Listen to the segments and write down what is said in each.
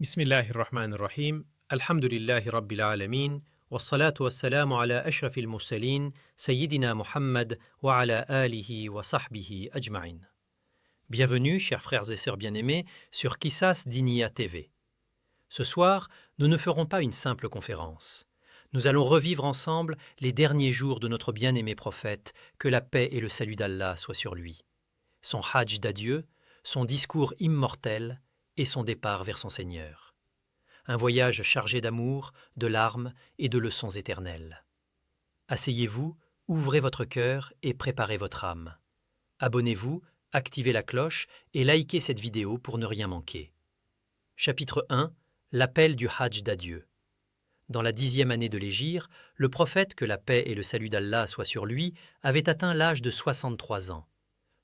بسم الله الرحمن الرحيم الحمد لله رب العالمين والصلاة والسلام على أشرف المرسلين سيدنا محمد وعلى آله وصحبه أجمعين. Bienvenue, chers frères et sœurs bien-aimés, sur Qissas Diniya TV. Ce soir, nous ne ferons pas une simple conférence. Nous allons revivre ensemble les derniers jours de notre bien-aimé prophète, que la paix et le salut d'Allah soient sur lui. Son hajj d'adieu, son discours immortel et son départ vers son Seigneur. Un voyage chargé d'amour, de larmes et de leçons éternelles. Asseyez-vous, ouvrez votre cœur et préparez votre âme. Abonnez-vous, activez la cloche et likez cette vidéo pour ne rien manquer. Chapitre 1. L'appel du hajj d'adieu. Dans la 10e année de l'hégire, le prophète, que la paix et le salut d'Allah soient sur lui, avait atteint l'âge de 63 ans.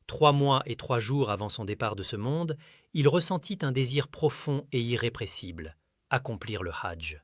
3 mois et 3 jours avant son départ de ce monde, il ressentit un désir profond et irrépressible, accomplir le hajj.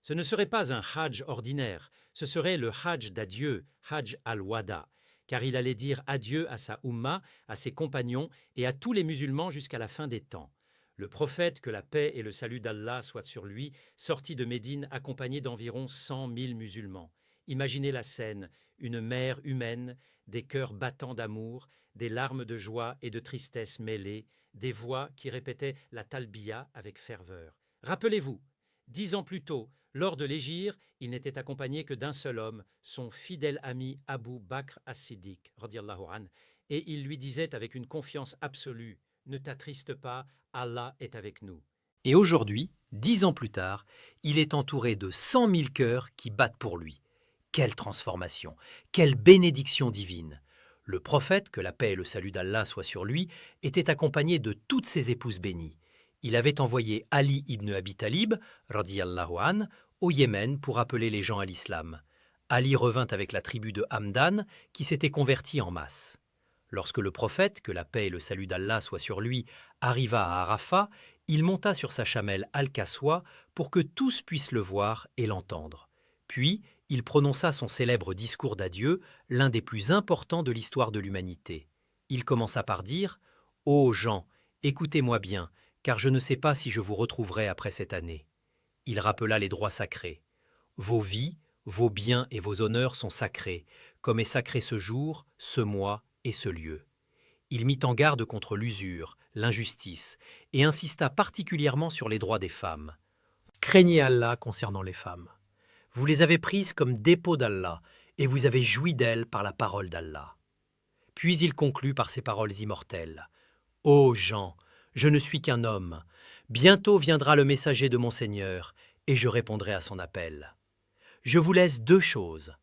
Ce ne serait pas un hajj ordinaire, ce serait le hajj d'adieu, hajj al-wada, car il allait dire adieu à sa umma, à ses compagnons et à tous les musulmans jusqu'à la fin des temps. Le prophète, que la paix et le salut d'Allah soient sur lui, sortit de Médine accompagné d'environ 100 000 musulmans. Imaginez la scène, une mer humaine, des cœurs battants d'amour, des larmes de joie et de tristesse mêlées, des voix qui répétaient la talbiya avec ferveur. Rappelez-vous, 10 ans plus tôt, lors de l'hégire, il n'était accompagné que d'un seul homme, son fidèle ami Abu Bakr as-Siddiq, radiyallahu anh, et il lui disait avec une confiance absolue, « Ne t'attriste pas, Allah est avec nous. » Et aujourd'hui, 10 ans plus tard, il est entouré de 100 000 cœurs qui battent pour lui. Quelle transformation, quelle bénédiction divine! Le prophète, que la paix et le salut d'Allah soient sur lui, était accompagné de toutes ses épouses bénies. Il avait envoyé Ali ibn Abi Talib, radiyallahu anh, au Yémen pour appeler les gens à l'islam. Ali revint avec la tribu de Hamdan qui s'était convertie en masse. Lorsque le prophète, que la paix et le salut d'Allah soient sur lui, arriva à Arafat, il monta sur sa chamelle Al-Kaswa pour que tous puissent le voir et l'entendre. Puis, il prononça son célèbre discours d'adieu, l'un des plus importants de l'histoire de l'humanité. Il commença par dire « Ô gens, écoutez-moi bien, car je ne sais pas si je vous retrouverai après cette année. » Il rappela les droits sacrés. « Vos vies, vos biens et vos honneurs sont sacrés, comme est sacré ce jour, ce mois et ce lieu. » Il mit en garde contre l'usure, l'injustice, et insista particulièrement sur les droits des femmes. « Craignez Allah concernant les femmes. Vous les avez prises comme dépôt d'Allah, et vous avez joui d'elles par la parole d'Allah. » Puis il conclut par ces paroles immortelles. « Ô gens, je ne suis qu'un homme. Bientôt viendra le messager de mon Seigneur, et je répondrai à son appel. Je vous laisse 2 choses,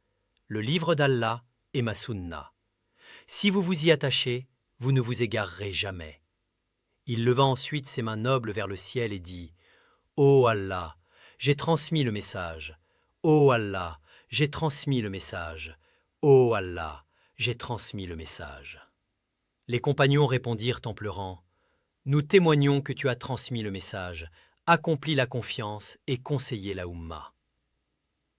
le livre d'Allah et ma sunna. Si vous vous y attachez, vous ne vous égarerez jamais. » Il leva ensuite ses mains nobles vers le ciel et dit « Ô Allah, j'ai transmis le message. Ô Allah, j'ai transmis le message. Ô Allah, j'ai transmis le message. » Les compagnons répondirent en pleurant « Nous témoignons que tu as transmis le message, accompli la confiance et conseillé la Ummah. »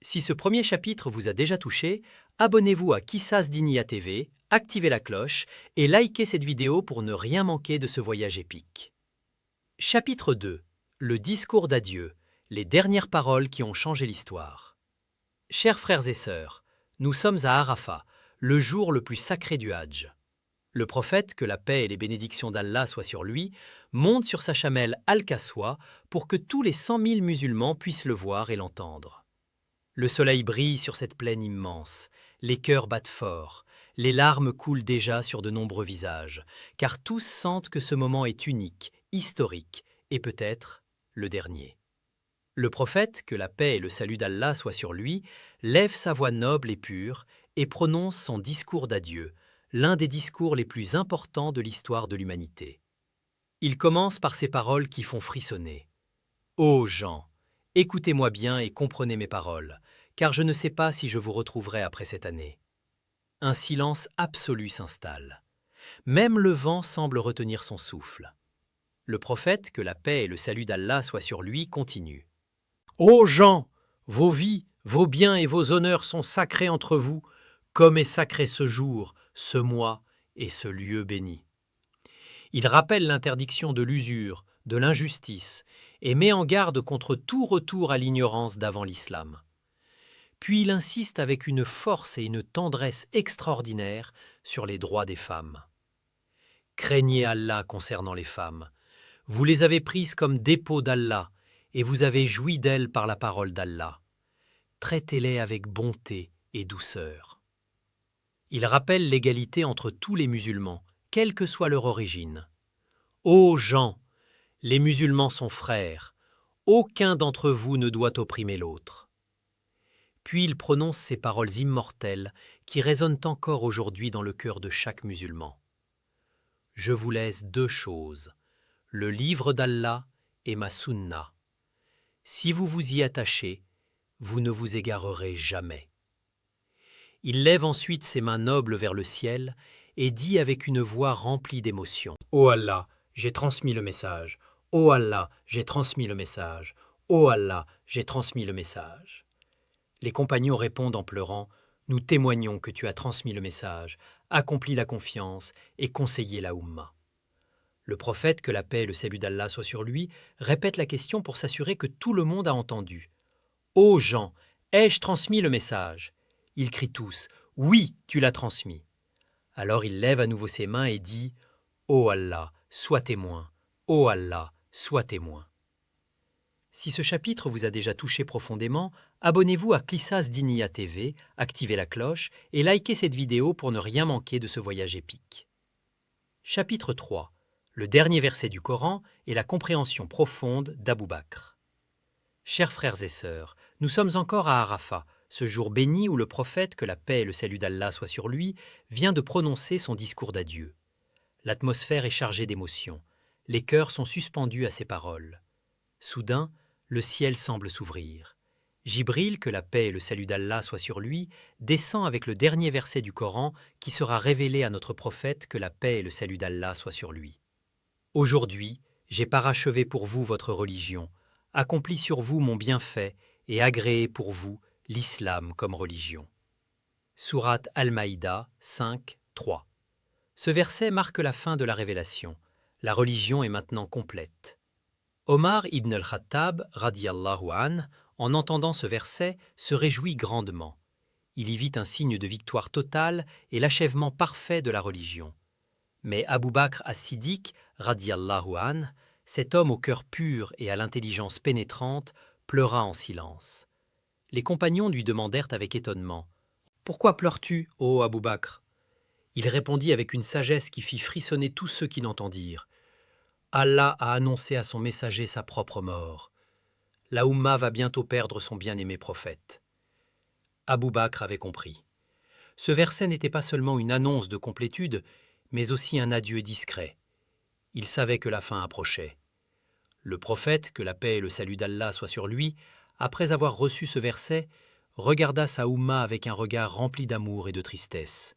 Si ce premier chapitre vous a déjà touché, abonnez-vous à Qissas Diniya TV, activez la cloche et likez cette vidéo pour ne rien manquer de ce voyage épique. Chapitre 2. Le discours d'adieu, les dernières paroles qui ont changé l'histoire. Chers frères et sœurs, nous sommes à Arafat, le jour le plus sacré du Hajj. Le prophète, que la paix et les bénédictions d'Allah soient sur lui, monte sur sa chamelle Al-Kaswa pour que tous les 100 000 musulmans puissent le voir et l'entendre. Le soleil brille sur cette plaine immense, les cœurs battent fort, les larmes coulent déjà sur de nombreux visages, car tous sentent que ce moment est unique, historique et peut-être le dernier. Le prophète, que la paix et le salut d'Allah soient sur lui, lève sa voix noble et pure et prononce son discours d'adieu, l'un des discours les plus importants de l'histoire de l'humanité. Il commence par ces paroles qui font frissonner. « Ô gens, écoutez-moi bien et comprenez mes paroles, car je ne sais pas si je vous retrouverai après cette année. » Un silence absolu s'installe. Même le vent semble retenir son souffle. Le prophète, que la paix et le salut d'Allah soient sur lui, continue. « Ô gens, vos vies, vos biens et vos honneurs sont sacrés entre vous, comme est sacré ce jour, ce mois et ce lieu béni. » Il rappelle l'interdiction de l'usure, de l'injustice et met en garde contre tout retour à l'ignorance d'avant l'islam. Puis il insiste avec une force et une tendresse extraordinaires sur les droits des femmes. Craignez Allah concernant les femmes. Vous les avez prises comme dépôt d'Allah et vous avez joui d'elles par la parole d'Allah. Traitez-les avec bonté et douceur. Il rappelle l'égalité entre tous les musulmans, quelle que soit leur origine. Ô gens, les musulmans sont frères, aucun d'entre vous ne doit opprimer l'autre. Puis il prononce ces paroles immortelles qui résonnent encore aujourd'hui dans le cœur de chaque musulman. Je vous laisse 2 choses, le livre d'Allah et ma sunna. Si vous vous y attachez, vous ne vous égarerez jamais. Il lève ensuite ses mains nobles vers le ciel et dit avec une voix remplie d'émotion. Ô Allah, j'ai transmis le message. Ô Allah, j'ai transmis le message. Ô Allah, j'ai transmis le message. Les compagnons répondent en pleurant. Nous témoignons que tu as transmis le message, accompli la confiance et conseillé la Oumma. Le prophète, que la paix et le salut d'Allah soient sur lui, répète la question pour s'assurer que tout le monde a entendu. Ô gens, ai-je transmis le message? Ils crient tous, oui, tu l'as transmis. Alors il lève à nouveau ses mains et dit, ô Allah, sois témoin, ô Allah, sois témoin. Si ce chapitre vous a déjà touché profondément, abonnez-vous à Qissas Diniya TV, activez la cloche et likez cette vidéo pour ne rien manquer de ce voyage épique. Chapitre 3. Le dernier verset du Coran et la compréhension profonde d'Abou Bakr. Chers frères et sœurs, nous sommes encore à Arafat, ce jour béni où le prophète, que la paix et le salut d'Allah soient sur lui, vient de prononcer son discours d'adieu. L'atmosphère est chargée d'émotions, les cœurs sont suspendus à ses paroles. Soudain, le ciel semble s'ouvrir. Jibril, que la paix et le salut d'Allah soient sur lui, descend avec le dernier verset du Coran qui sera révélé à notre prophète, que la paix et le salut d'Allah soient sur lui. Aujourd'hui, j'ai parachevé pour vous votre religion, accompli sur vous mon bienfait et agréé pour vous l'islam comme religion. Sourate Al-Maïda 5, 3. Ce verset marque la fin de la révélation. La religion est maintenant complète. Omar ibn al-Khattab, radiyallahu anh, en entendant ce verset, se réjouit grandement. Il y vit un signe de victoire totale et l'achèvement parfait de la religion. Mais Abou Bakr as-Siddiq, radiyallahu anh, cet homme au cœur pur et à l'intelligence pénétrante, pleura en silence. Les compagnons lui demandèrent avec étonnement « Pourquoi pleures-tu, ô Abou Bakr ?» Il répondit avec une sagesse qui fit frissonner tous ceux qui l'entendirent. « Allah a annoncé à son messager sa propre mort. La Oumma va bientôt perdre son bien-aimé prophète. » Abou Bakr avait compris. Ce verset n'était pas seulement une annonce de complétude, mais aussi un adieu discret. Il savait que la fin approchait. Le prophète, que la paix et le salut d'Allah soient sur lui, après avoir reçu ce verset, regarda sa Oumma avec un regard rempli d'amour et de tristesse.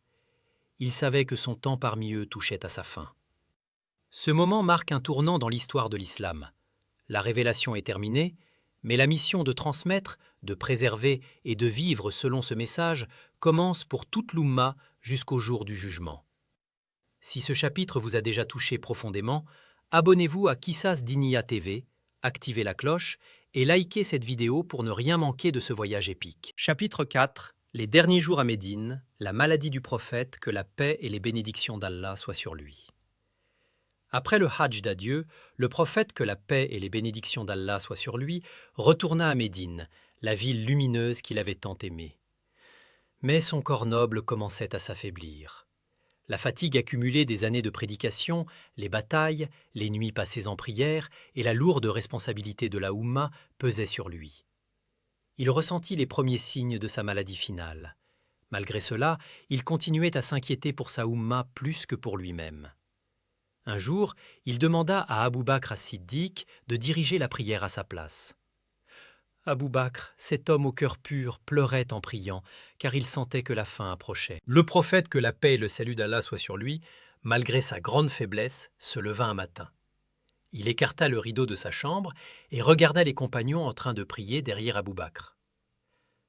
Il savait que son temps parmi eux touchait à sa fin. Ce moment marque un tournant dans l'histoire de l'islam. La révélation est terminée, mais la mission de transmettre, de préserver et de vivre selon ce message commence pour toute l'Oumma jusqu'au jour du jugement. Si ce chapitre vous a déjà touché profondément, abonnez-vous à Qissas Diniya TV, activez la cloche et likez cette vidéo pour ne rien manquer de ce voyage épique. Chapitre 4. Les derniers jours à Médine, la maladie du prophète, que la paix et les bénédictions d'Allah soient sur lui. Après le Hajj d'adieu, le prophète, que la paix et les bénédictions d'Allah soient sur lui, retourna à Médine, la ville lumineuse qu'il avait tant aimée. Mais son corps noble commençait à s'affaiblir. La fatigue accumulée des années de prédication, les batailles, les nuits passées en prière et la lourde responsabilité de la Oumma pesaient sur lui. Il ressentit les premiers signes de sa maladie finale. Malgré cela, il continuait à s'inquiéter pour sa Oumma plus que pour lui-même. Un jour, il demanda à Abou Bakr as-Siddiq de diriger la prière à sa place. Abou Bakr, cet homme au cœur pur, pleurait en priant, car il sentait que la fin approchait. Le prophète, que la paix et le salut d'Allah soient sur lui, malgré sa grande faiblesse, se leva un matin. Il écarta le rideau de sa chambre et regarda les compagnons en train de prier derrière Abou Bakr.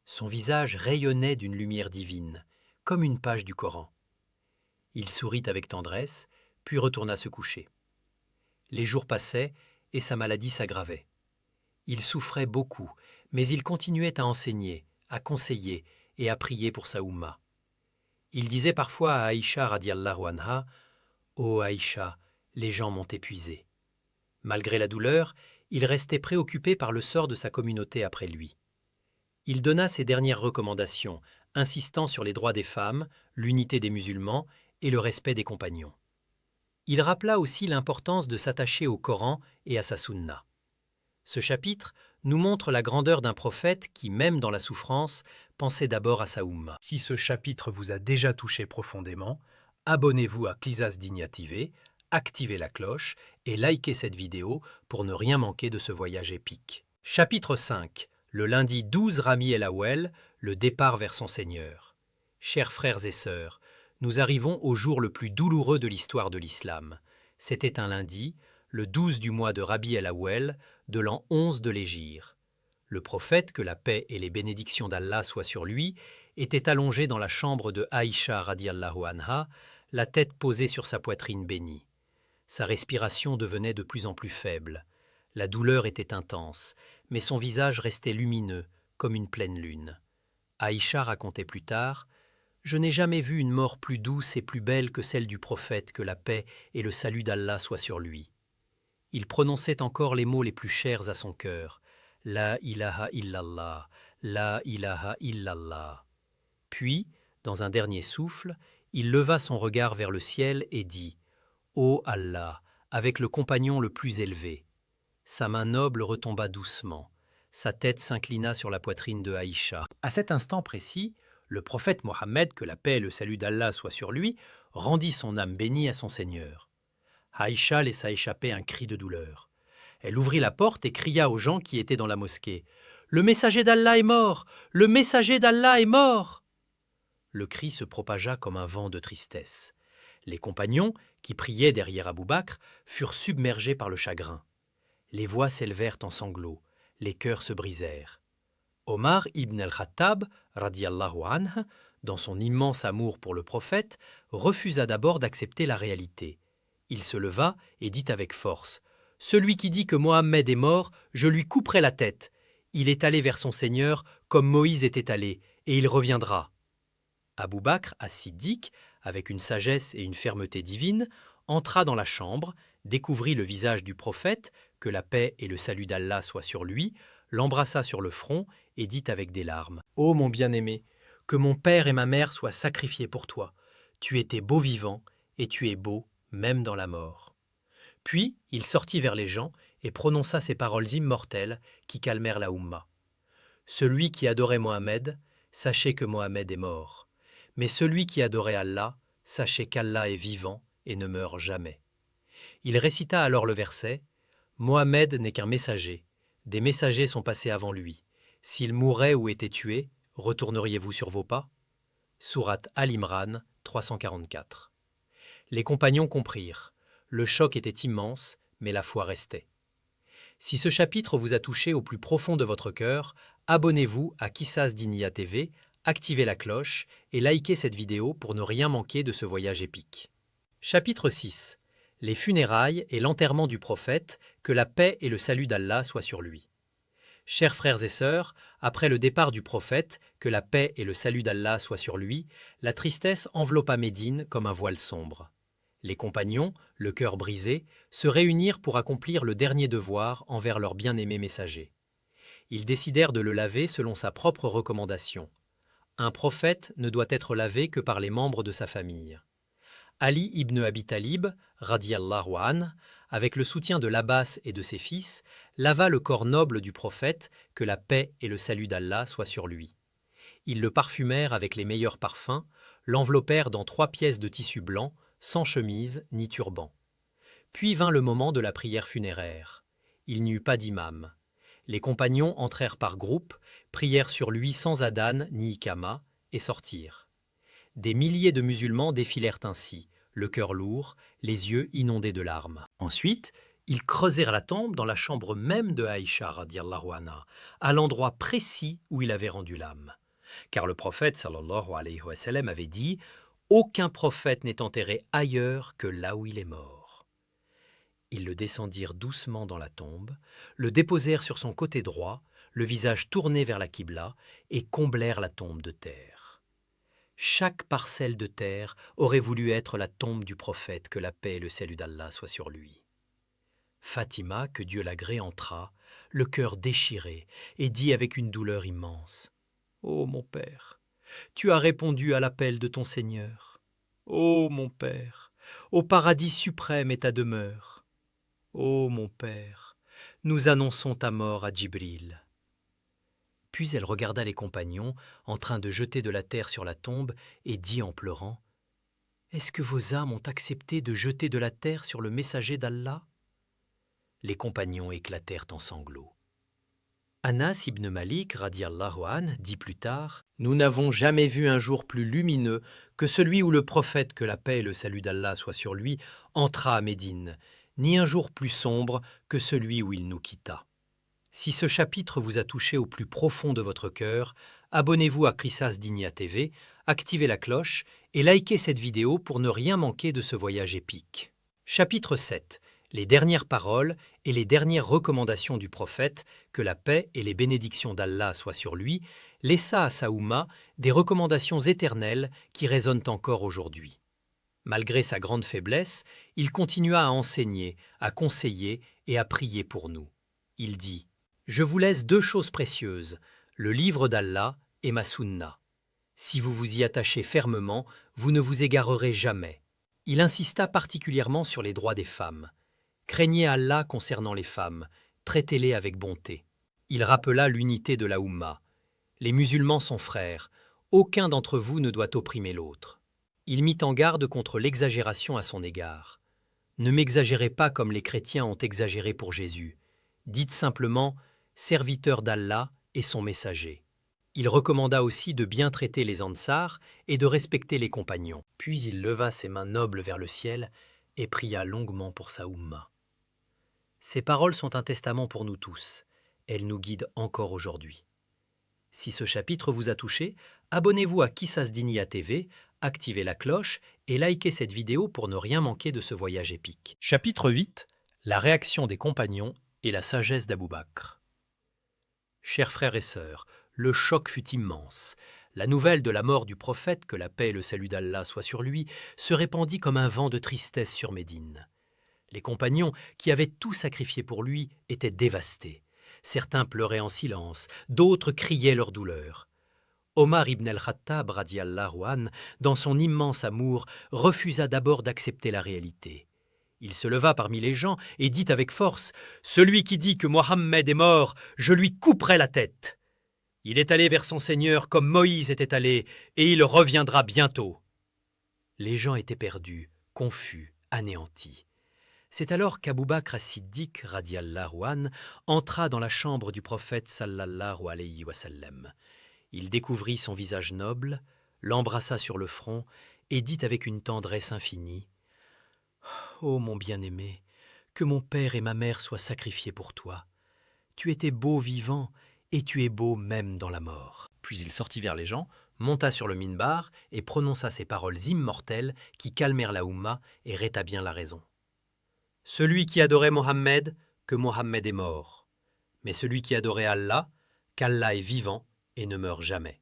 Son visage rayonnait d'une lumière divine, comme une page du Coran. Il sourit avec tendresse, puis retourna se coucher. Les jours passaient et sa maladie s'aggravait. Il souffrait beaucoup, mais il continuait à enseigner, à conseiller et à prier pour sa Oumma. Il disait parfois à Aïcha radiallahu anha, « Ô Aïcha, les gens m'ont épuisé. » Malgré la douleur, il restait préoccupé par le sort de sa communauté après lui. Il donna ses dernières recommandations, insistant sur les droits des femmes, l'unité des musulmans et le respect des compagnons. Il rappela aussi l'importance de s'attacher au Coran et à sa sunna. Ce chapitre nous montre la grandeur d'un prophète qui, même dans la souffrance, pensait d'abord à sa Oumma. Si ce chapitre vous a déjà touché profondément, abonnez-vous à Qisas Dinia TV, activez la cloche et likez cette vidéo pour ne rien manquer de ce voyage épique. Chapitre 5. Le lundi 12 Rami el Awel, le départ vers son Seigneur. Chers frères et sœurs, nous arrivons au jour le plus douloureux de l'histoire de l'islam. C'était un lundi, le 12 du mois de Rabi el Awel, de l'an 11 de l'Hégire. Le prophète, que la paix et les bénédictions d'Allah soient sur lui, était allongé dans la chambre de Aïcha radiallahu anha, la tête posée sur sa poitrine bénie. Sa respiration devenait de plus en plus faible. La douleur était intense, mais son visage restait lumineux, comme une pleine lune. Aïcha racontait plus tard, « Je n'ai jamais vu une mort plus douce et plus belle que celle du prophète, que la paix et le salut d'Allah soient sur lui. » Il prononçait encore les mots les plus chers à son cœur, « La ilaha illallah, la ilaha illallah ». Puis, dans un dernier souffle, il leva son regard vers le ciel et dit « Ô Allah, avec le compagnon le plus élevé ». Sa main noble retomba doucement. Sa tête s'inclina sur la poitrine de Aïcha. À cet instant précis, le prophète Mohammed, que la paix et le salut d'Allah soient sur lui, rendit son âme bénie à son Seigneur. Aïcha laissa échapper un cri de douleur. Elle ouvrit la porte et cria aux gens qui étaient dans la mosquée « Le messager d'Allah est mort! Le messager d'Allah est mort !» Le cri se propagea comme un vent de tristesse. Les compagnons, qui priaient derrière Abou Bakr, furent submergés par le chagrin. Les voix s'élevèrent en sanglots, les cœurs se brisèrent. Omar ibn al-Khattab, radiallahu anhu, dans son immense amour pour le prophète, refusa d'abord d'accepter la réalité. Il se leva et dit avec force « Celui qui dit que Mohammed est mort, je lui couperai la tête. Il est allé vers son Seigneur comme Moïse était allé, et il reviendra. » Abou Bakr as-Siddiq, avec une sagesse et une fermeté divine, entra dans la chambre, découvrit le visage du prophète, que la paix et le salut d'Allah soient sur lui, l'embrassa sur le front et dit avec des larmes « Ô mon bien-aimé, que mon père et ma mère soient sacrifiés pour toi. Tu étais beau vivant et tu es beau même dans la mort. » Puis il sortit vers les gens et prononça ces paroles immortelles qui calmèrent la Oumma. « Celui qui adorait Mohammed, sachez que Mohammed est mort. Mais celui qui adorait Allah, sachez qu'Allah est vivant et ne meurt jamais. » Il récita alors le verset « Mohammed n'est qu'un messager. Des messagers sont passés avant lui. S'il mourait ou était tué, retourneriez-vous sur vos pas ?» Sourate Al-Imran 344. Les compagnons comprirent. Le choc était immense, mais la foi restait. Si ce chapitre vous a touché au plus profond de votre cœur, abonnez-vous à Qisas Dinia TV, activez la cloche et likez cette vidéo pour ne rien manquer de ce voyage épique. Chapitre 6. Les funérailles et l'enterrement du prophète, que la paix et le salut d'Allah soient sur lui. Chers frères et sœurs, après le départ du prophète, que la paix et le salut d'Allah soient sur lui, la tristesse enveloppa Médine comme un voile sombre. Les compagnons, le cœur brisé, se réunirent pour accomplir le dernier devoir envers leur bien-aimé messager. Ils décidèrent de le laver selon sa propre recommandation. Un prophète ne doit être lavé que par les membres de sa famille. Ali ibn Abi Talib, radiallahu anhu, avec le soutien de l'Abbas et de ses fils, lava le corps noble du prophète, que la paix et le salut d'Allah soient sur lui. Ils le parfumèrent avec les meilleurs parfums, l'enveloppèrent dans 3 pièces de tissu blanc, sans chemise ni turban. Puis vint le moment de la prière funéraire. Il n'y eut pas d'imam. Les compagnons entrèrent par groupes, prièrent sur lui sans adhan ni ikama, et sortirent. Des milliers de musulmans défilèrent ainsi, le cœur lourd, les yeux inondés de larmes. Ensuite, ils creusèrent la tombe dans la chambre même de Aïcha radiallahu anha, à l'endroit précis où il avait rendu l'âme. Car le prophète sallallahu alayhi wa sallam avait dit « Aucun prophète n'est enterré ailleurs que là où il est mort. » Ils le descendirent doucement dans la tombe, le déposèrent sur son côté droit, le visage tourné vers la Qibla, et comblèrent la tombe de terre. Chaque parcelle de terre aurait voulu être la tombe du prophète, que la paix et le salut d'Allah soient sur lui. Fatima, que Dieu l'agrée, entra, le cœur déchiré, et dit avec une douleur immense: « Ô mon père, tu as répondu à l'appel de ton Seigneur. Ô mon père, au paradis suprême est ta demeure. Ô mon père, nous annonçons ta mort à Djibril. » Puis elle regarda les compagnons en train de jeter de la terre sur la tombe et dit en pleurant: « Est-ce que vos âmes ont accepté de jeter de la terre sur le messager d'Allah ?» Les compagnons éclatèrent en sanglots. Anas ibn Malik radiallahu anh dit plus tard: « Nous n'avons jamais vu un jour plus lumineux que celui où le prophète, que la paix et le salut d'Allah soient sur lui, entra à Médine, ni un jour plus sombre que celui où il nous quitta. » Si ce chapitre vous a touché au plus profond de votre cœur, abonnez-vous à Qissas Dinia TV, activez la cloche et likez cette vidéo pour ne rien manquer de ce voyage épique. Chapitre 7. Les dernières paroles et les dernières recommandations du prophète, que la paix et les bénédictions d'Allah soient sur lui, laissa à sa Oumma des recommandations éternelles qui résonnent encore aujourd'hui. Malgré sa grande faiblesse, il continua à enseigner, à conseiller et à prier pour nous. Il dit: « Je vous laisse 2 choses précieuses, le livre d'Allah et ma sunna. Si vous vous y attachez fermement, vous ne vous égarerez jamais. » Il insista particulièrement sur les droits des femmes. Craignez Allah concernant les femmes, traitez-les avec bonté. Il rappela l'unité de la Oumma. Les musulmans sont frères, aucun d'entre vous ne doit opprimer l'autre. Il mit en garde contre l'exagération à son égard. Ne m'exagérez pas comme les chrétiens ont exagéré pour Jésus. Dites simplement « serviteur d'Allah et son messager ». Il recommanda aussi de bien traiter les Ansars et de respecter les compagnons. Puis il leva ses mains nobles vers le ciel et pria longuement pour sa Oumma. Ces paroles sont un testament pour nous tous. Elles nous guident encore aujourd'hui. Si ce chapitre vous a touché, abonnez-vous à Qissas Dinia TV, activez la cloche et likez cette vidéo pour ne rien manquer de ce voyage épique. Chapitre 8. La réaction des compagnons et la sagesse d'Abou Bakr. Chers frères et sœurs, le choc fut immense. La nouvelle de la mort du prophète, que la paix et le salut d'Allah soient sur lui, se répandit comme un vent de tristesse sur Médine. Les compagnons, qui avaient tout sacrifié pour lui, étaient dévastés. Certains pleuraient en silence, d'autres criaient leur douleur. Omar ibn al-Khattab, radiallahu anh, dans son immense amour, refusa d'abord d'accepter la réalité. Il se leva parmi les gens et dit avec force: « Celui qui dit que Mohammed est mort, je lui couperai la tête. Il est allé vers son Seigneur comme Moïse était allé, et il reviendra bientôt. » Les gens étaient perdus, confus, anéantis. C'est alors qu'Abou Bakr as-Siddiq, radiallahu anh, entra dans la chambre du prophète sallallahu alayhi wa sallam. Il découvrit son visage noble, l'embrassa sur le front et dit avec une tendresse infinie: « Ô mon bien-aimé, que mon père et ma mère soient sacrifiés pour toi. Tu étais beau vivant et tu es beau même dans la mort. » Puis il sortit vers les gens, monta sur le minbar et prononça ces paroles immortelles qui calmèrent la Oumma et rétablirent la raison. « Celui qui adorait Mohammed, que Mohammed est mort. Mais celui qui adorait Allah, qu'Allah est vivant et ne meurt jamais. »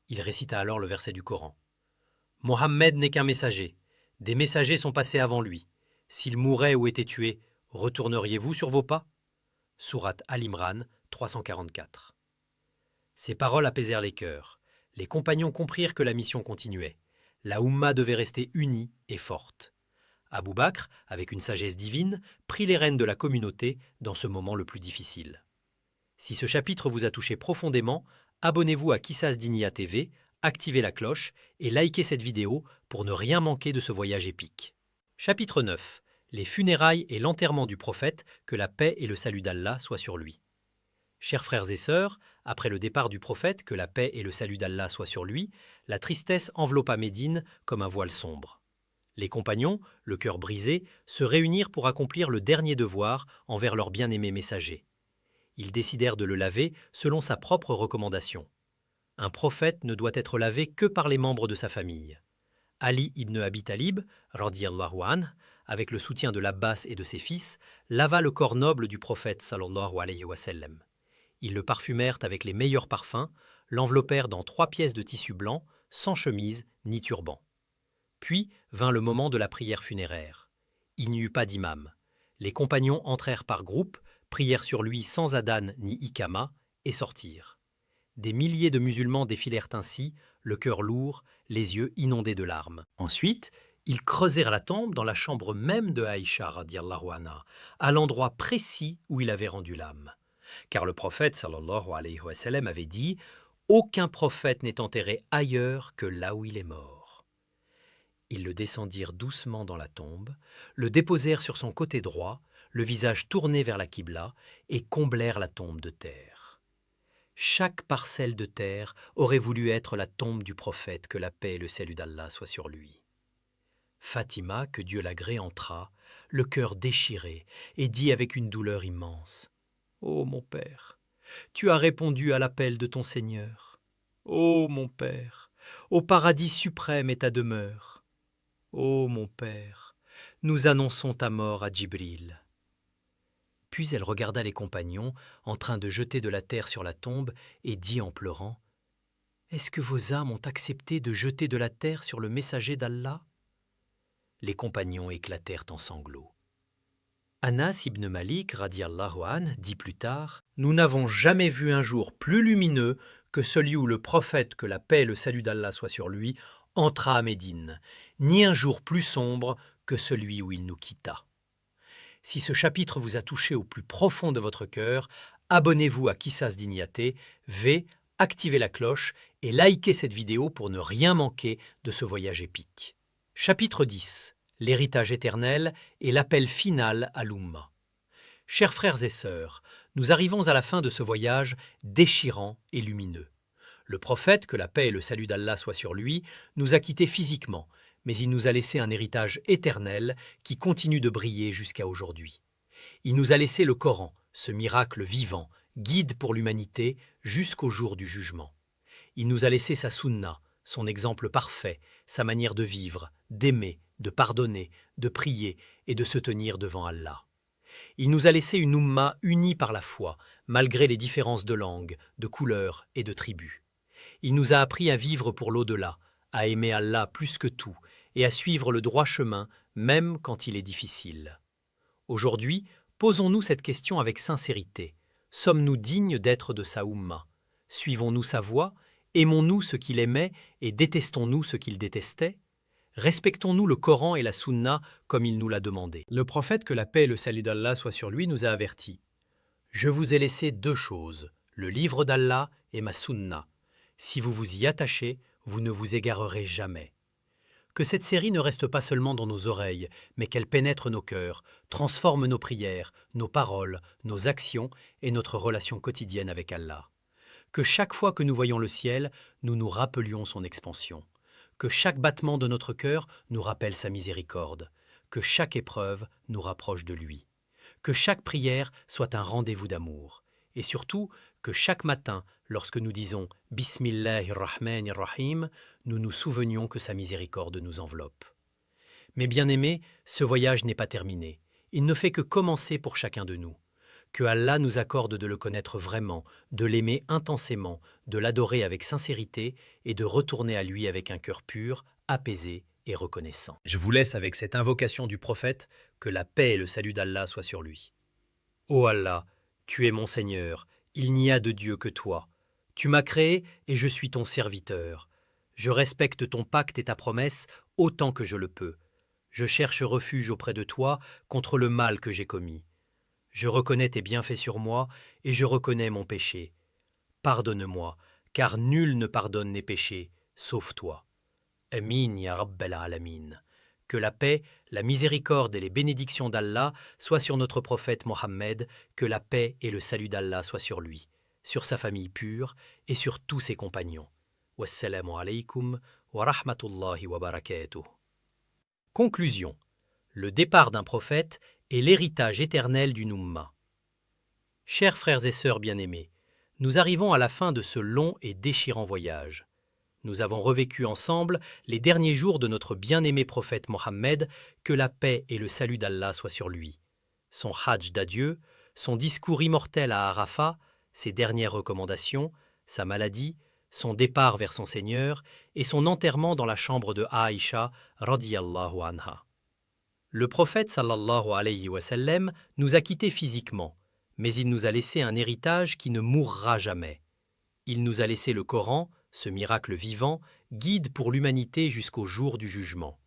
Il récita alors le verset du Coran. « Mohammed n'est qu'un messager. Des messagers sont passés avant lui. S'il mourait ou était tué, retourneriez-vous sur vos pas ?» Sourate Al-Imran 344. Ces paroles apaisèrent les cœurs. Les compagnons comprirent que la mission continuait. La Oumma devait rester unie et forte. Abou Bakr, avec une sagesse divine, prit les rênes de la communauté dans ce moment le plus difficile. Si ce chapitre vous a touché profondément, abonnez-vous à Qissas Dinia TV, activez la cloche et likez cette vidéo pour ne rien manquer de ce voyage épique. Chapitre 9. Les funérailles et l'enterrement du prophète, que la paix et le salut d'Allah soient sur lui. Chers frères et sœurs, après le départ du prophète, que la paix et le salut d'Allah soient sur lui, la tristesse enveloppa Médine comme un voile sombre. Les compagnons, le cœur brisé, se réunirent pour accomplir le dernier devoir envers leur bien-aimé messager. Ils décidèrent de le laver selon sa propre recommandation. Un prophète ne doit être lavé que par les membres de sa famille. Ali ibn Abi Talib, radiallahu anh, avec le soutien de l'Abbas et de ses fils, lava le corps noble du prophète sallallahu alayhi wa sallam. Ils le parfumèrent avec les meilleurs parfums, l'enveloppèrent dans 3 pièces de tissu blanc, sans chemise ni turban. Puis vint le moment de la prière funéraire. Il n'y eut pas d'imam. Les compagnons entrèrent par groupe, prièrent sur lui sans adhan ni ikama et sortirent. Des milliers de musulmans défilèrent ainsi, le cœur lourd, les yeux inondés de larmes. Ensuite, ils creusèrent la tombe dans la chambre même de Aïcha radiyallahu anha, à l'endroit précis où il avait rendu l'âme. Car le prophète sallallahu alayhi wa sallam avait dit « Aucun prophète n'est enterré ailleurs que là où il est mort ». Ils le descendirent doucement dans la tombe, le déposèrent sur son côté droit, le visage tourné vers la Qibla, et comblèrent la tombe de terre. Chaque parcelle de terre aurait voulu être la tombe du prophète, que la paix et le salut d'Allah soient sur lui. Fatima, que Dieu l'agrée, entra, le cœur déchiré, et dit avec une douleur immense « Ô mon père, tu as répondu à l'appel de ton Seigneur. Ô mon père, au paradis suprême est ta demeure. Ô mon père, nous annonçons ta mort à Djibril. » Puis elle regarda les compagnons en train de jeter de la terre sur la tombe et dit en pleurant « Est-ce que vos âmes ont accepté de jeter de la terre sur le messager d'Allah ?» Les compagnons éclatèrent en sanglots. Anas ibn Malik radiyallahu anh dit plus tard « Nous n'avons jamais vu un jour plus lumineux que celui où le prophète, que la paix et le salut d'Allah soient sur lui, entra à Médine, ni un jour plus sombre que celui où il nous quitta. » Si ce chapitre vous a touché au plus profond de votre cœur, abonnez-vous à Qissas Dinyaté, activez la cloche et likez cette vidéo pour ne rien manquer de ce voyage épique. Chapitre 10. L'héritage éternel et l'appel final à l'Oumma. Chers frères et sœurs, nous arrivons à la fin de ce voyage déchirant et lumineux. Le prophète, que la paix et le salut d'Allah soient sur lui, nous a quittés physiquement, mais il nous a laissé un héritage éternel qui continue de briller jusqu'à aujourd'hui. Il nous a laissé le Coran, ce miracle vivant, guide pour l'humanité jusqu'au jour du jugement. Il nous a laissé sa sunna, son exemple parfait, sa manière de vivre, d'aimer, de pardonner, de prier et de se tenir devant Allah. Il nous a laissé une Oumma unie par la foi, malgré les différences de langue, de couleur et de tribus. Il nous a appris à vivre pour l'au-delà, à aimer Allah plus que tout et à suivre le droit chemin, même quand il est difficile. Aujourd'hui, posons-nous cette question avec sincérité. Sommes-nous dignes d'être de sa Oumma? Suivons-nous sa voie? Aimons-nous ce qu'il aimait et détestons-nous ce qu'il détestait? Respectons-nous le Coran et la Sunna comme il nous l'a demandé. Le prophète, que la paix et le salut d'Allah soient sur lui, nous a avertis. « Je vous ai laissé 2 choses, le livre d'Allah et ma Sunna. Si vous vous y attachez, vous ne vous égarerez jamais. » Que cette série ne reste pas seulement dans nos oreilles, mais qu'elle pénètre nos cœurs, transforme nos prières, nos paroles, nos actions et notre relation quotidienne avec Allah. Que chaque fois que nous voyons le ciel, nous nous rappelions son expansion. Que chaque battement de notre cœur nous rappelle sa miséricorde. Que chaque épreuve nous rapproche de lui. Que chaque prière soit un rendez-vous d'amour. Et surtout, que chaque matin, lorsque nous disons « Bismillahirrahmanirrahim », nous nous souvenions que sa miséricorde nous enveloppe. Mes bien-aimés, ce voyage n'est pas terminé. Il ne fait que commencer pour chacun de nous. Que Allah nous accorde de le connaître vraiment, de l'aimer intensément, de l'adorer avec sincérité et de retourner à lui avec un cœur pur, apaisé et reconnaissant. Je vous laisse avec cette invocation du prophète, que la paix et le salut d'Allah soient sur lui. Ô Allah, tu es mon Seigneur, il n'y a de Dieu que toi. Tu m'as créé et je suis ton serviteur. Je respecte ton pacte et ta promesse autant que je le peux. Je cherche refuge auprès de toi contre le mal que j'ai commis. Je reconnais tes bienfaits sur moi et je reconnais mon péché. Pardonne-moi, car nul ne pardonne les péchés, sauf toi. Amin ya Rabbal Alamin. Que la paix, la miséricorde et les bénédictions d'Allah soient sur notre prophète Mohammed, que la paix et le salut d'Allah soient sur lui, sur sa famille pure et sur tous ses compagnons. Wassalamu alaykum wa rahmatullahi wa barakatuh. Conclusion. Le départ d'un prophète et l'héritage éternel d'une Oumma. Chers frères et sœurs bien-aimés, nous arrivons à la fin de ce long et déchirant voyage. Nous avons revécu ensemble les derniers jours de notre bien-aimé prophète Mohammed, que la paix et le salut d'Allah soient sur lui. Son hajj d'adieu, son discours immortel à Arafat, ses dernières recommandations, sa maladie, son départ vers son Seigneur et son enterrement dans la chambre de Aïcha radiyallahu anha. Le prophète sallallahu alayhi wa sallam nous a quittés physiquement, mais il nous a laissé un héritage qui ne mourra jamais. Il nous a laissé le Coran, ce miracle vivant, guide pour l'humanité jusqu'au jour du jugement.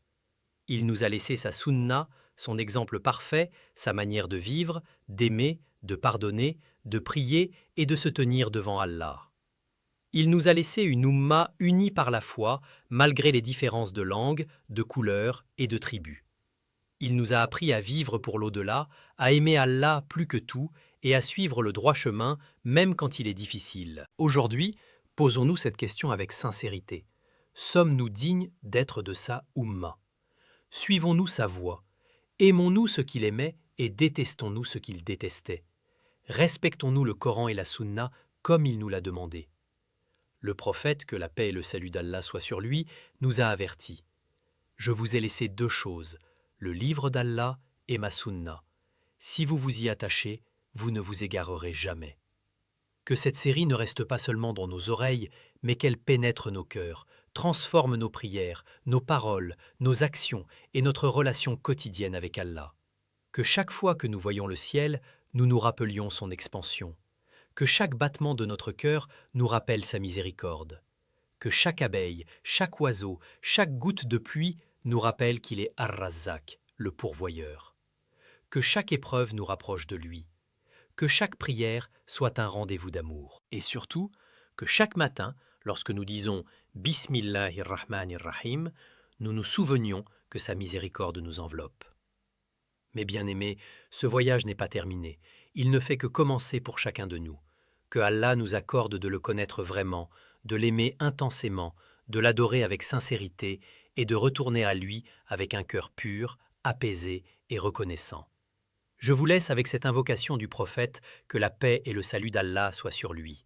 Il nous a laissé sa sunna, son exemple parfait, sa manière de vivre, d'aimer, de pardonner, de prier et de se tenir devant Allah. Il nous a laissé une oumma unie par la foi, malgré les différences de langue, de couleur et de tribus. Il nous a appris à vivre pour l'au-delà, à aimer Allah plus que tout et à suivre le droit chemin, même quand il est difficile. Aujourd'hui, posons-nous cette question avec sincérité. Sommes-nous dignes d'être de sa oumma? Suivons-nous sa voie? Aimons-nous ce qu'il aimait et détestons-nous ce qu'il détestait? Respectons-nous le Coran et la Sunna comme il nous l'a demandé? Le prophète, que la paix et le salut d'Allah soient sur lui, nous a avertis. « Je vous ai laissé deux choses, le livre d'Allah et ma sunna. Si vous vous y attachez, vous ne vous égarerez jamais. » Que cette série ne reste pas seulement dans nos oreilles, mais qu'elle pénètre nos cœurs, transforme nos prières, nos paroles, nos actions et notre relation quotidienne avec Allah. Que chaque fois que nous voyons le ciel, nous nous rappelions son expansion. Que chaque battement de notre cœur nous rappelle sa miséricorde. Que chaque abeille, chaque oiseau, chaque goutte de pluie nous rappelle qu'il est Ar-Razzaq, le pourvoyeur. Que chaque épreuve nous rapproche de lui. Que chaque prière soit un rendez-vous d'amour. Et surtout, que chaque matin, lorsque nous disons « Bismillahir-Rahmanir-Rahim », nous nous souvenions que sa miséricorde nous enveloppe. Mes bien-aimés, ce voyage n'est pas terminé. Il ne fait que commencer pour chacun de nous. Que Allah nous accorde de le connaître vraiment, de l'aimer intensément, de l'adorer avec sincérité et de retourner à lui avec un cœur pur, apaisé et reconnaissant. Je vous laisse avec cette invocation du prophète, que la paix et le salut d'Allah soient sur lui.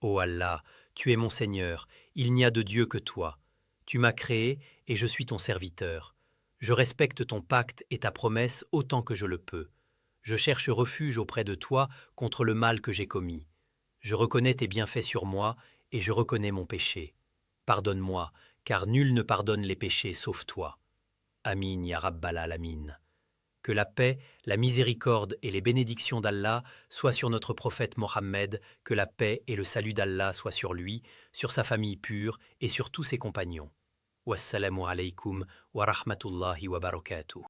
Ô Allah, tu es mon Seigneur, il n'y a de Dieu que toi. Tu m'as créé et je suis ton serviteur. Je respecte ton pacte et ta promesse autant que je le peux. Je cherche refuge auprès de toi contre le mal que j'ai commis. Je reconnais tes bienfaits sur moi et je reconnais mon péché. Pardonne-moi, car nul ne pardonne les péchés sauf toi. Amin ya Rabbal Alamin. Que la paix, la miséricorde et les bénédictions d'Allah soient sur notre prophète Mohammed, que la paix et le salut d'Allah soient sur lui, sur sa famille pure et sur tous ses compagnons. Wassalamu alaykum wa rahmatullahi wa barakatuh.